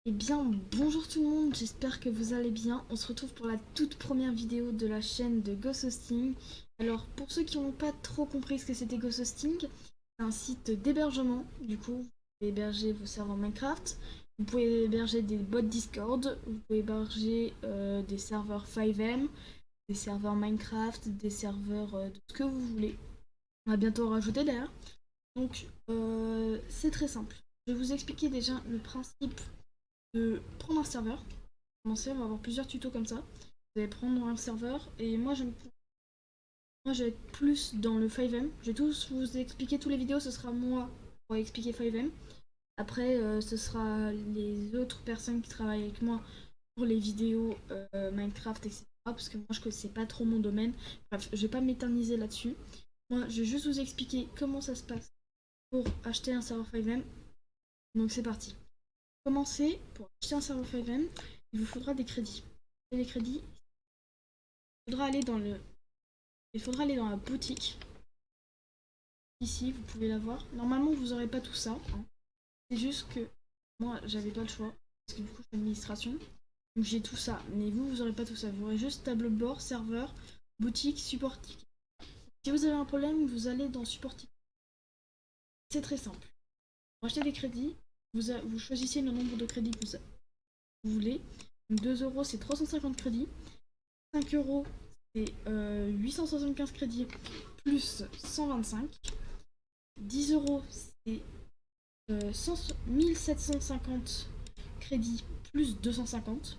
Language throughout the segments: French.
Eh bien, bonjour tout le monde, j'espère que vous allez bien. On se retrouve pour la toute première vidéo de la chaîne de Ghost Hosting. Alors, pour ceux qui n'ont pas trop compris ce que c'était Ghost Hosting, c'est un site d'hébergement. Du coup, vous pouvez héberger vos serveurs Minecraft, vous pouvez héberger des bots Discord, vous pouvez héberger des serveurs 5M, des serveurs Minecraft, des serveurs de ce que vous voulez. On va bientôt en rajouter d'ailleurs. Donc, c'est très simple. Je vais vous expliquer déjà le principe de prendre un serveur. Commencer, on va avoir plusieurs tutos comme ça. Vous allez prendre un serveur et moi je vais être plus dans le 5M. Je vais tous vous expliquer toutes les vidéos, ce sera moi pour expliquer 5M. Après, ce sera les autres personnes qui travaillent avec moi pour les vidéos Minecraft, etc. Parce que moi je connaissais pas trop mon domaine. Bref, je vais pas m'éterniser là-dessus. Moi, je vais juste vous expliquer comment ça se passe pour acheter un serveur 5M. Donc c'est parti. Commencer, pour acheter un serveur 5M, il vous faudra des crédits. Et les crédits, il faudra aller dans la boutique. Ici, vous pouvez la voir. Normalement, vous n'aurez pas tout ça, hein. C'est juste que moi, j'avais pas le choix. Parce que du coup, je fais administration. Donc j'ai tout ça. Mais vous, vous n'aurez pas tout ça. Vous aurez juste tableau de bord, serveur, boutique, support ticket. Si vous avez un problème, vous allez dans support ticket. C'est très simple. Pour acheter des crédits, vous choisissez le nombre de crédits que vous voulez. Donc 2 euros, c'est 350 crédits. 5 euros, c'est 875 crédits plus 125. 10 euros, c'est 1750 crédits plus 250.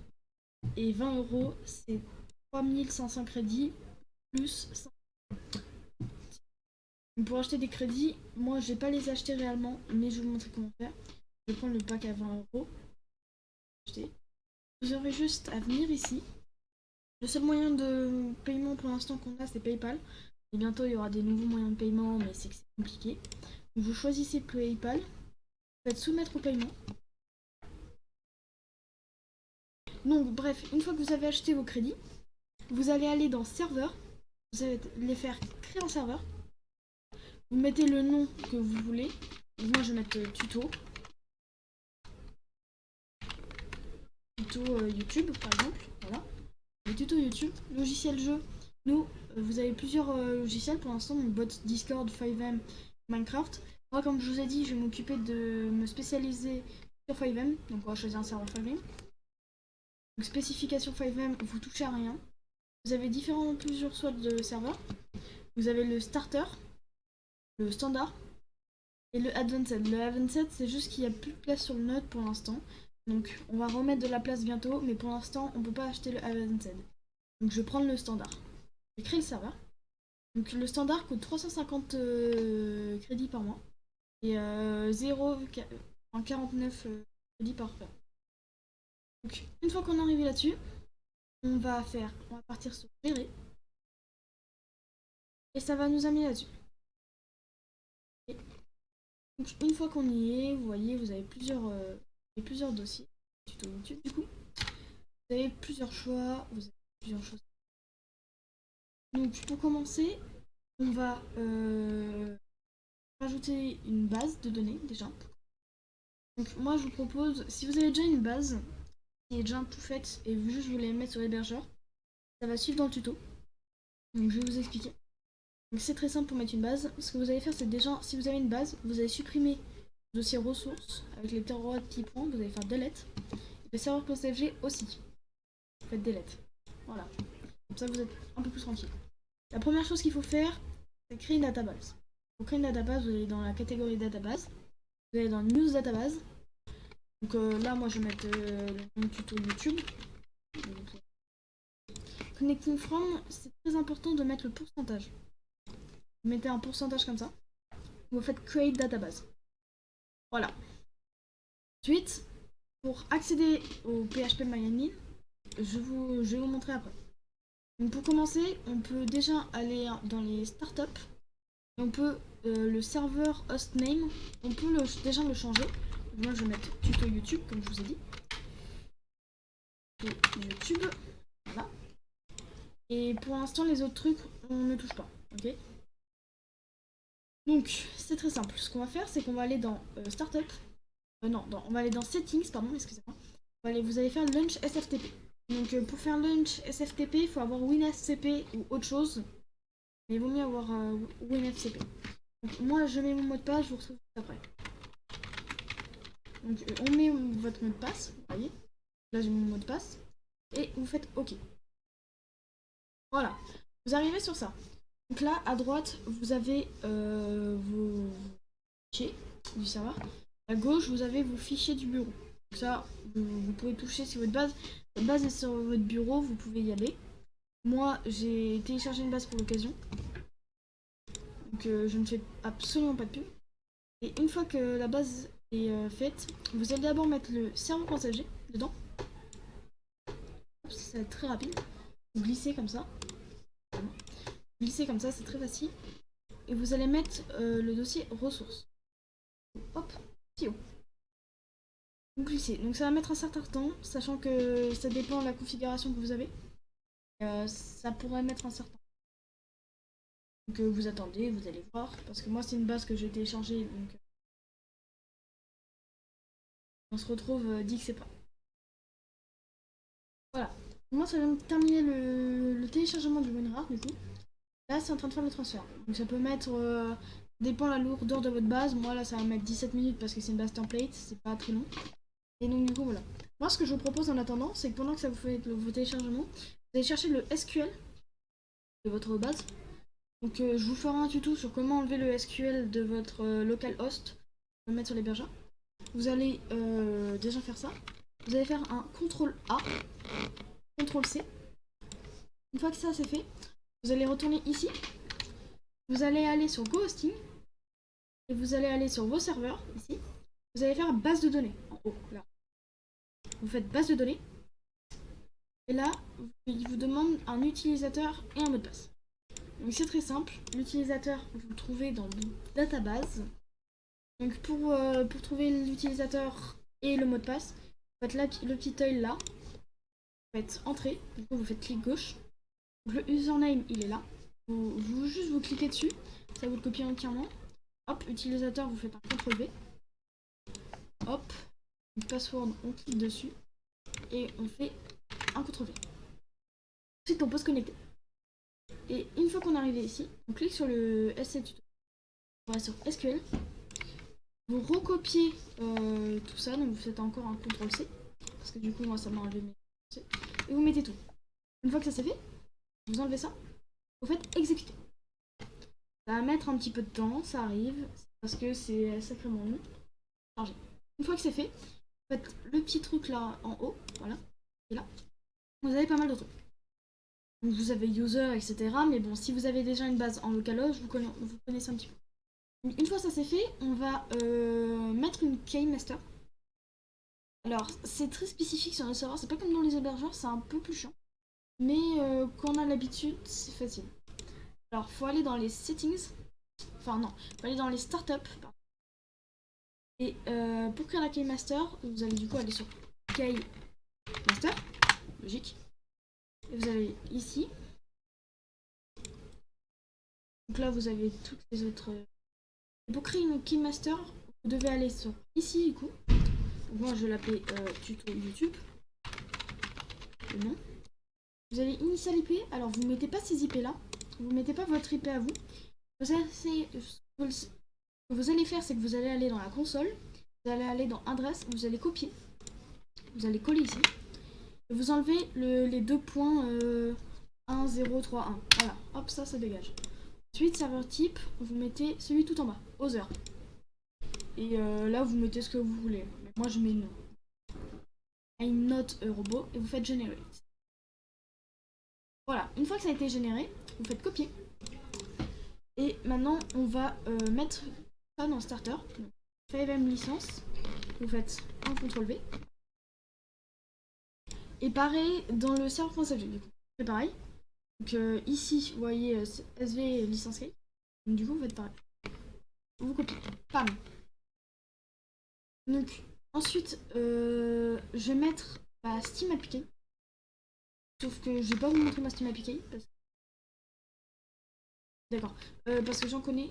Et 20 euros, c'est 3500 crédits plus 100. Pour acheter des crédits, moi je vais pas les acheter réellement, mais je vais vous montrer comment faire. Je vais prendre le pack à 20 euros. Vous aurez juste à venir ici. Le seul moyen de paiement pour l'instant qu'on a, c'est PayPal. Et bientôt, il y aura des nouveaux moyens de paiement, mais c'est que c'est compliqué. Donc, vous choisissez PayPal. Vous faites soumettre au paiement. Donc, bref, une fois que vous avez acheté vos crédits, vous allez aller dans serveur. Vous allez les faire créer un serveur. Vous mettez le nom que vous voulez. Moi, je vais mettre tuto. Tuto YouTube, par exemple. Voilà. Le tuto YouTube. Logiciel jeu. Nous, vous avez plusieurs logiciels pour l'instant, donc bot Discord, 5M, Minecraft. Moi, comme je vous ai dit, je vais m'occuper de me spécialiser sur 5M, donc on va choisir un serveur 5M. Donc spécification 5M, vous touchez à rien. Vous avez plusieurs sortes de serveurs. Vous avez le starter, le standard et le advanced. Le advanced, c'est juste qu'il n'y a plus de place sur le node pour l'instant. Donc on va remettre de la place bientôt, mais pour l'instant, on ne peut pas acheter le advanced. Donc je vais prendre le standard. J'ai créé le serveur. Donc le standard coûte 350 crédits par mois et 0,49 crédits par heure. Donc une fois qu'on est arrivé là-dessus, on va partir sur gérer et ça va nous amener là-dessus. Donc une fois qu'on y est, vous voyez, vous avez plusieurs dossiers, tuto YouTube du coup. Vous avez plusieurs choix, vous avez plusieurs choses. Donc pour commencer, on va rajouter une base de données déjà. Donc moi je vous propose, si vous avez déjà une base qui est déjà tout faite et juste vous voulez mettre sur l'hébergeur, ça va suivre dans le tuto. Donc je vais vous expliquer. Donc c'est très simple pour mettre une base. Ce que vous allez faire, c'est déjà, si vous avez une base, vous allez supprimer le dossier ressources avec les petits points, vous allez faire delete. Le serveur .fg aussi. Vous faites delete. Voilà. Comme ça vous êtes un peu plus tranquille. La première chose qu'il faut faire, c'est créer une database. Pour créer une database, vous allez dans la catégorie database. Vous allez dans news database. Donc là, moi, je vais mettre le tuto YouTube. Connecting from, c'est très important de mettre le pourcentage. Vous mettez un pourcentage comme ça. Vous faites create database. Voilà. Ensuite, pour accéder au PHP MyAdmin, je vais vous montrer après. Donc pour commencer, on peut déjà aller dans les startups. Et on peut le serveur hostname, on peut déjà le changer. Moi, je vais mettre tuto YouTube, comme je vous ai dit. Tuto YouTube. Voilà. Et pour l'instant, les autres trucs, on ne touche pas. Ok. Donc, c'est très simple. Ce qu'on va faire, c'est qu'on va aller dans Startup. Non, on va aller dans Settings, pardon, excusez-moi. Allez, vous allez faire Launch SFTP. Donc pour faire Launch SFTP, il faut avoir WinFCP ou autre chose. Mais il vaut mieux avoir WinFCP. Donc moi je mets mon mot de passe, je vous retrouve après. Donc on met votre mot de passe, vous voyez. Là j'ai mon mot de passe. Et vous faites OK. Voilà. Vous arrivez sur ça. Donc là à droite, vous avez vos fichiers du serveur. À gauche, vous avez vos fichiers du bureau. Donc ça, vous pouvez toucher si votre base est sur votre bureau, vous pouvez y aller. Moi, j'ai téléchargé une base pour l'occasion. Donc je ne fais absolument pas de pub. Et une fois que la base est faite, vous allez d'abord mettre le serveur.sg dedans. Ça va être très rapide. Vous glissez comme ça. Vous glissez comme ça, c'est très facile. Et vous allez mettre le dossier ressources. Hop, petit haut. Vous glissez. Donc ça va mettre un certain temps, sachant que ça dépend de la configuration que vous avez. Ça pourrait mettre un certain temps. Donc vous attendez, vous allez voir. Parce que moi c'est une base que j'ai téléchargée. Donc on se retrouve dit que c'est pas. Voilà. Moi ça vient de terminer le téléchargement du WinRAR du coup. Là c'est en train de faire le transfert. Donc ça peut mettre. Dépend la lourdeur de votre base. Moi là ça va mettre 17 minutes parce que c'est une base template, c'est pas très long. Et donc du coup voilà. Moi ce que je vous propose en attendant, c'est que pendant que ça vous fait vos téléchargements, vous allez chercher le SQL de votre base. Donc je vous ferai un tuto sur comment enlever le SQL de votre localhost, le mettre sur l'hébergeur. Vous allez déjà faire ça. Vous allez faire un CTRL A, CTRL C. Une fois que ça c'est fait, vous allez retourner ici. Vous allez aller sur GoHosting. Et vous allez aller sur vos serveurs, ici. Vous allez faire base de données, en haut, là. Vous faites base de données. Et là, il vous demande un utilisateur et un mot de passe. Donc c'est très simple. L'utilisateur, vous le trouvez dans le database. Donc pour trouver l'utilisateur et le mot de passe, vous faites le petit œil là. Vous faites entrée. Du coup, vous faites clic gauche. Donc, le username, il est là. Juste vous cliquez dessus. Ça vous le copie entièrement. Hop, utilisateur, vous faites un CTRL V. Hop, une password, on clique dessus. Et on fait un CTRL V. Ensuite, on peut se connecter. Et une fois qu'on est arrivé ici, on clique sur le SC tuto. On va sur SQL. Vous recopiez tout ça, donc vous faites encore un CTRL C. Parce que du coup, moi, ça m'a enlevé mes C. Et vous mettez tout. Une fois que ça c'est fait, vous enlevez ça. Vous faites exécuter. Ça va mettre un petit peu de temps, ça arrive. Parce que c'est sacrément long. Chargé. Une fois que c'est fait, vous faites le petit truc là en haut. Voilà. Et là, vous avez pas mal de trucs. Donc vous avez user, etc. Mais bon, si vous avez déjà une base en localhost, vous connaissez un petit peu. Donc, une fois ça c'est fait, on va mettre une key master. Alors, c'est très spécifique sur le serveur, c'est pas comme dans les hébergeurs, c'est un peu plus chiant. Mais quand on a l'habitude, c'est facile. Alors, faut aller dans les settings. Enfin, non, faut aller dans les startups. Et pour créer la key master, vous allez du coup aller sur key master. Logique. Et vous allez ici. Donc là, vous avez toutes les autres. Pour créer une key master, vous devez aller sur ici du coup. Donc moi, je vais l'appeler tuto YouTube. Le nom. Vous allez initial IP. Alors, vous mettez pas ces IP là. Vous mettez pas votre IP à vous. Ce que vous allez faire, c'est que vous allez aller dans la console. Vous allez aller dans adresse. Vous allez copier. Vous allez coller ici. Et vous enlevez les deux points 1, 0, 3, 1. Voilà. Hop, ça dégage. Ensuite, serveur type, vous mettez celui tout en bas, Other. Et là, vous mettez ce que vous voulez. Moi, je mets I'm not a robot et vous faites generate. Voilà, une fois que ça a été généré, vous faites copier. Et maintenant, on va mettre ça dans starter. FiveM licence, vous faites un CTRL V. Et pareil dans le serveur.sg, du coup. C'est pareil. Donc ici, vous voyez SV licence key. Donc du coup, vous faites pareil. Vous copiez. Pam. Donc ensuite, je vais mettre ma Steam APK. Sauf que je vais pas vous montrer ma Steam APK. D'accord. Parce que j'en connais.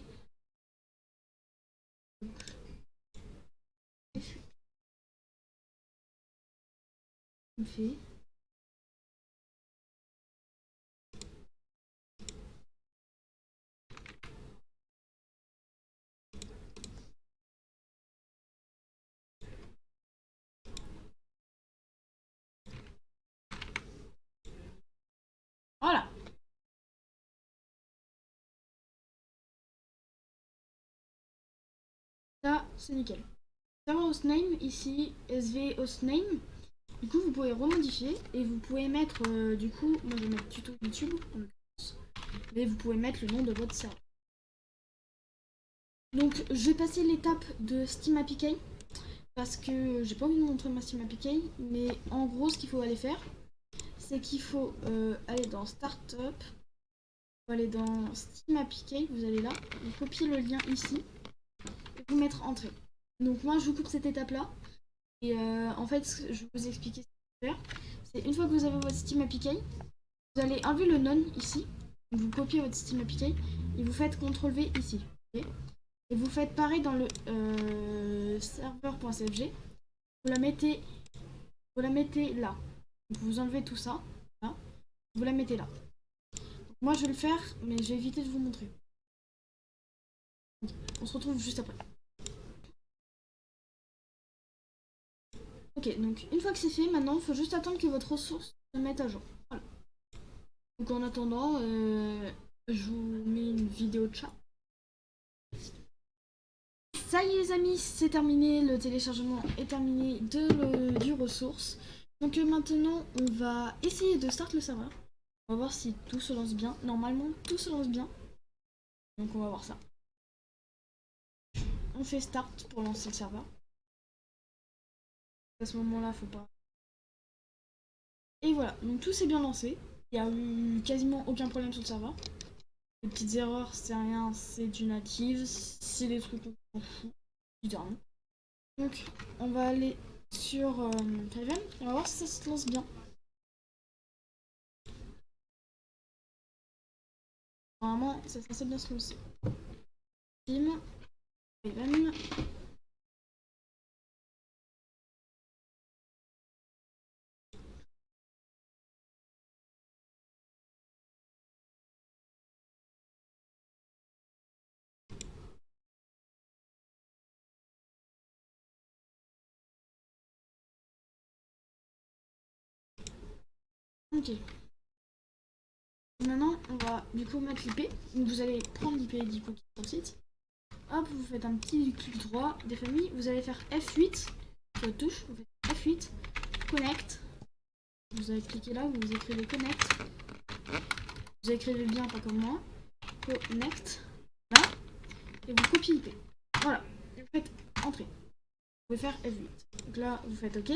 On fait. Voilà. Là, c'est nickel. Server hostname, ici, SV hostname. Du coup, vous pouvez remodifier et vous pouvez mettre, du coup, moi je vais mettre tuto YouTube, en l'occurrence, mais vous pouvez mettre le nom de votre serveur. Donc, je vais passer l'étape de Steam APK parce que j'ai pas envie de montrer ma Steam APK, mais en gros, ce qu'il faut aller faire, c'est qu'il faut aller dans Startup, vous allez dans Steam APK, vous allez là, vous copiez le lien ici et vous mettre Entrée. Donc, moi, je vous coupe cette étape-là. Et en fait, je vais vous expliquer ce qu'il faut faire. C'est une fois que vous avez votre Steam APK, vous allez enlever le none ici. Vous copiez votre Steam APK et vous faites CTRL-V ici. Okay, et vous faites pareil dans le serveur.cfg. Vous la mettez là. Donc vous enlevez tout ça. Là. Vous la mettez là. Donc moi je vais le faire, mais je vais éviter de vous montrer. On se retrouve juste après. Ok, donc une fois que c'est fait, maintenant il faut juste attendre que votre ressource se mette à jour. Voilà. Donc en attendant, je vous mets une vidéo de chat. Ça y est les amis, c'est terminé, le téléchargement est terminé du ressource. Donc maintenant, on va essayer de start le serveur. On va voir si tout se lance bien. Normalement, tout se lance bien. Donc on va voir ça. On fait start pour lancer le serveur. À ce moment-là, faut pas... Et voilà, donc tout s'est bien lancé. Il n'y a eu quasiment aucun problème sur le serveur. Les petites erreurs, c'est rien, c'est du native. C'est des trucs qu'on s'en fout, littéralement. Donc, on va aller sur Raven et on va voir si ça se lance bien. Normalement, c'est censé bien se lancer. Steam, Raven. Ok. Maintenant, on va du coup mettre l'IP. Donc vous allez prendre l'IP d'Hippo qui est sur le site. Hop, vous faites un petit clic droit des familles. Vous allez faire F8 sur votre touche. Vous faites F8, connect. Vous allez cliquer là, vous écrivez connect. Vous écrivez bien, pas comme moi. Connect. Là. Et vous copiez l'IP. Voilà. Et vous faites entrer. Vous pouvez faire F8. Donc là, vous faites OK.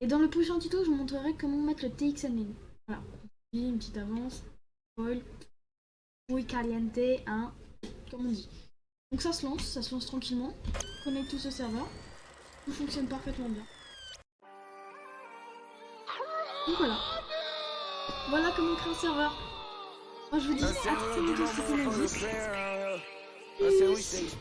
Et dans le prochain tuto, je vous montrerai comment mettre le TXadmin. Voilà. Une petite avance. Spoil. Muy caliente, hein, comme on dit. Donc ça se lance tranquillement. Connecte tout ce serveur. Tout fonctionne parfaitement bien. Donc voilà. Voilà comment créer un serveur. Moi je vous dis à très bientôt, c'était Magic.